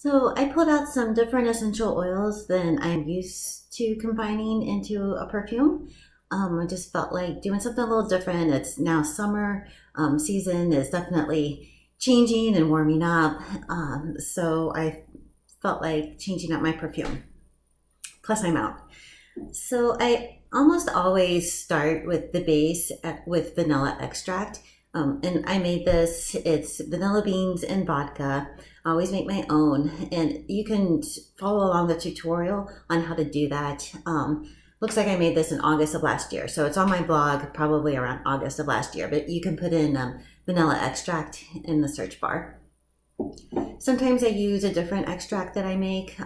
So I pulled out some different essential oils than I'm used to combining into a perfume. I just felt like doing something a little different. It's now summer season is definitely changing and warming up. So I felt like changing up my perfume. Plus, I'm out. So I almost always start with the base with vanilla extract. And I made this, it's vanilla beans and vodka. I always make my own. And you can follow along the tutorial on how to do that. Looks like I made this in August of last year. So it's on my blog probably around August of last year. But you can put in vanilla extract in the search bar. Sometimes I use a different extract that I make.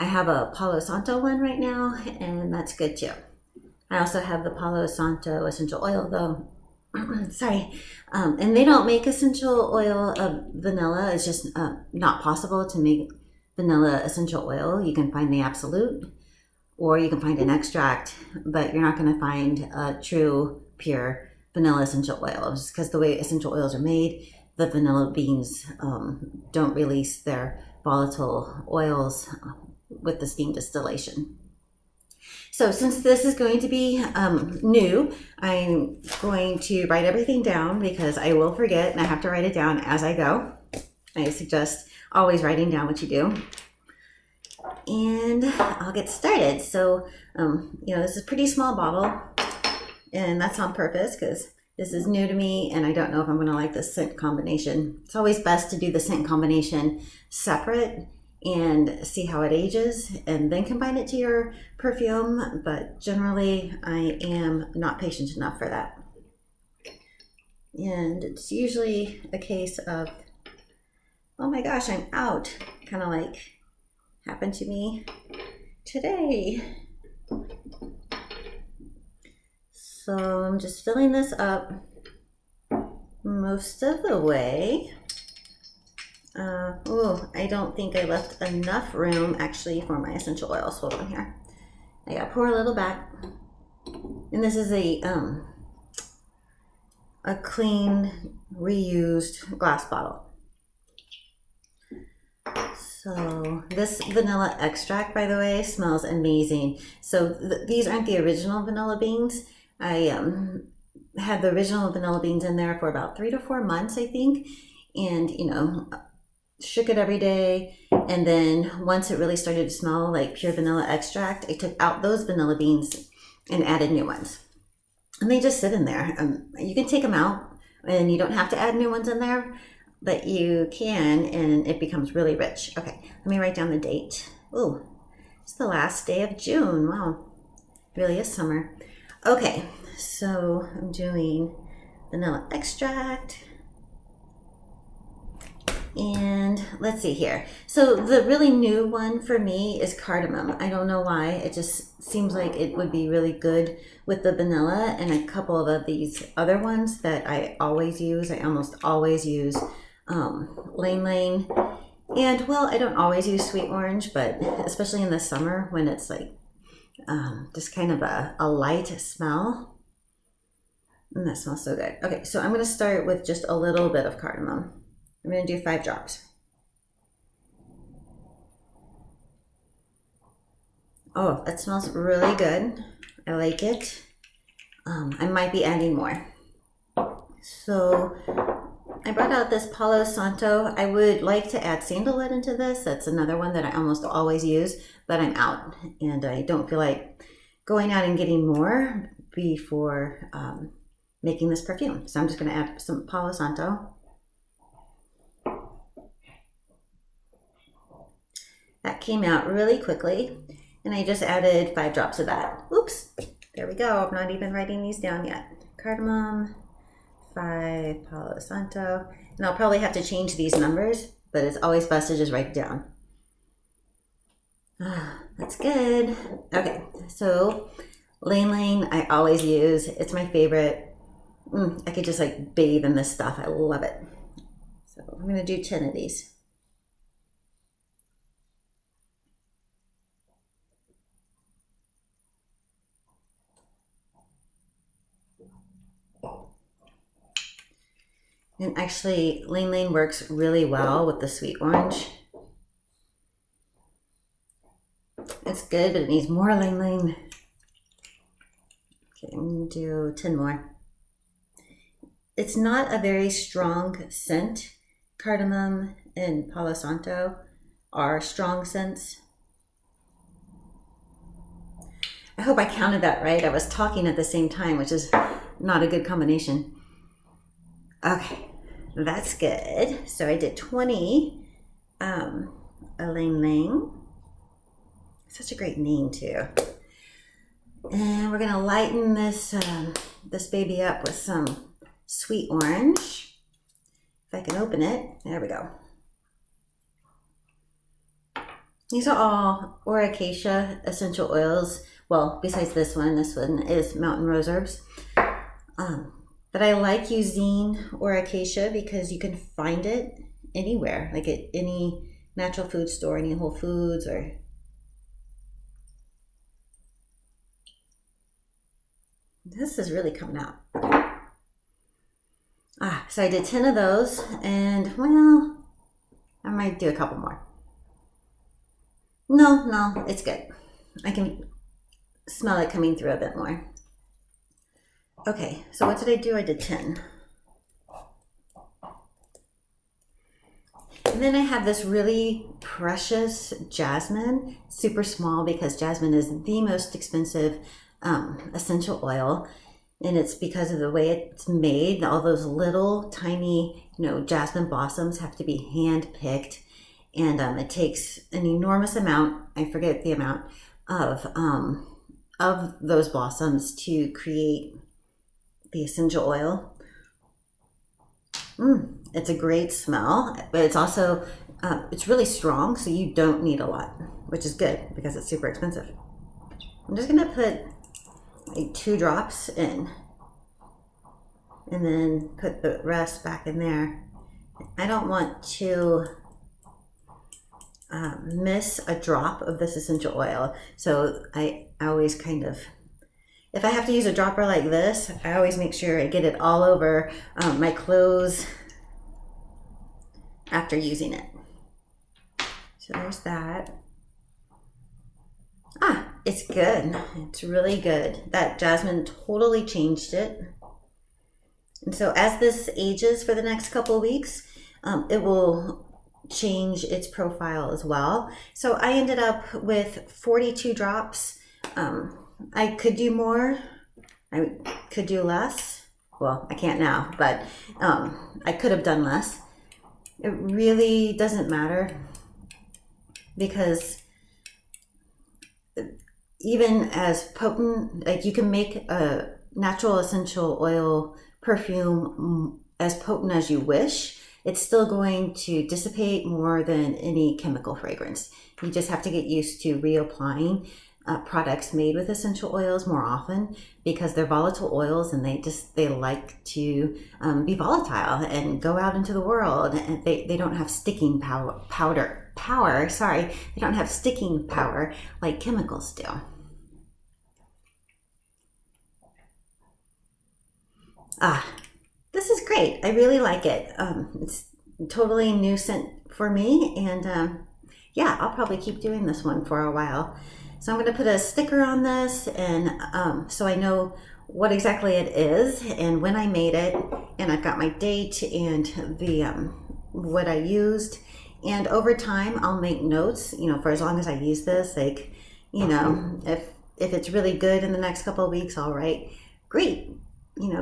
I have a Palo Santo one right now, and that's good too. I also have the Palo Santo essential oil though. Sorry. And they don't make essential oil of vanilla. It's just not possible to make vanilla essential oil. You can find the absolute or you can find an extract, but you're not going to find a true pure vanilla essential oil just because the way essential oils are made, the vanilla beans don't release their volatile oils with the steam distillation. So since this is going to be new, I'm going to write everything down because I will forget and I have to write it down as I go. I suggest always writing down what you do. And I'll get started. So, this is a pretty small bottle and that's on purpose because this is new to me and I don't know if I'm going to like the scent combination. It's always best to do the scent combination separate and see how it ages and then combine it to your perfume, but generally I am not patient enough for that. And it's usually a case of, oh my gosh, I'm out, kind of like happened to me today. So I'm just filling this up most of the way. I don't think I left enough room actually for my essential oils. Hold on here. I gotta pour a little back. And this is a clean, reused glass bottle. So this vanilla extract, by the way, smells amazing. So these aren't the original vanilla beans. I had the original vanilla beans in there for about 3 to 4 months, I think. And, shook it every day, and then once it really started to smell like pure vanilla extract, I took out those vanilla beans and added new ones, and they just sit in there. You can take them out and you don't have to add new ones in there, but you can, and it becomes really rich. Okay, let me write down the date. Oh, it's the last day of June. Wow, it really is summer. Okay, so I'm doing vanilla extract. And let's see here. So the really new one for me is cardamom. I don't know why. It just seems like it would be really good with the vanilla and a couple of these other ones that I always use. I almost always use Lane Lane. And well, I don't always use sweet orange, but especially in the summer when it's like just kind of a light smell. And that smells so good. Okay, so I'm going to start with just a little bit of cardamom. I'm going to do 5 drops. Oh, that smells really good. I like it. I might be adding more. So I brought out this Palo Santo. I would like to add sandalwood into this. That's another one that I almost always use, but I'm out and I don't feel like going out and getting more before making this perfume. So I'm just going to add some Palo Santo. That came out really quickly, and I just added 5 drops of that. Oops, there we go. I'm not even writing these down yet. Cardamom, 5 Palo Santo, and I'll probably have to change these numbers, but it's always best to just write it down. That's good. Okay, so Lane Lane I always use. It's my favorite. I could just like bathe in this stuff. I love it. So I'm gonna do 10 of these. And actually, Lane Lane works really well with the sweet orange. It's good, but it needs more Lang Lang. Okay, I'm gonna do 10 more. It's not a very strong scent. Cardamom and Palo Santo are strong scents. I hope I counted that right. I was talking at the same time, which is not a good combination. Okay, that's good. So I did 20 Lang Lang. Such a great name too. And we're gonna lighten this this baby up with some sweet orange. If I can open it, there we go. These are all Acacia essential oils. Well, besides this one is Mountain Rose Herbs. But I like using Acacia because you can find it anywhere, like at any natural food store, any Whole Foods or... This is really coming out. So I did 10 of those, and well, I might do a couple more. No, it's good. I can smell it coming through a bit more. Okay, so what did I do? I did 10. And then I have this really precious jasmine, super small because jasmine is the most expensive essential oil. And it's because of the way it's made. All those little tiny, jasmine blossoms have to be hand picked. And it takes an enormous amount, I forget the amount, of those blossoms to create the essential oil. It's a great smell, but it's also, it's really strong, so you don't need a lot, which is good because it's super expensive. I'm just gonna put like 2 drops in and then put the rest back in there. I don't want to miss a drop of this essential oil. So I always kind of, if I have to use a dropper like this, I always make sure I get it all over my clothes after using it. So there's that. It's good. It's really good. That jasmine totally changed it. And so as this ages for the next couple of weeks, it will change its profile as well. So I ended up with 42 drops. I could do more. I could do less. Well, I can't now, but I could have done less. It really doesn't matter because even as potent, like you can make a natural essential oil perfume as potent as you wish, it's still going to dissipate more than any chemical fragrance. You just have to get used to reapplying products made with essential oils more often because they're volatile oils and they like to be volatile and go out into the world, and they don't have sticking power. They don't have sticking power like chemicals do. This is great. I really like it. It's totally new scent for me, and yeah, I'll probably keep doing this one for a while. So I'm going to put a sticker on this, and so I know what exactly it is and when I made it, and I've got my date and the what I used. And over time, I'll make notes, for as long as I use this. Like, if it's really good in the next couple of weeks, I'll write great,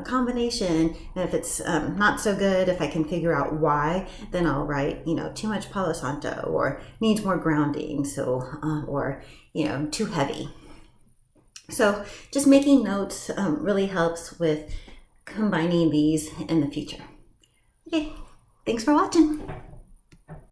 combination. And if it's not so good, if I can figure out why, then I'll write, too much Palo Santo, or needs more grounding, so or too heavy. So just making notes really helps with combining these in the future. Okay, thanks for watching.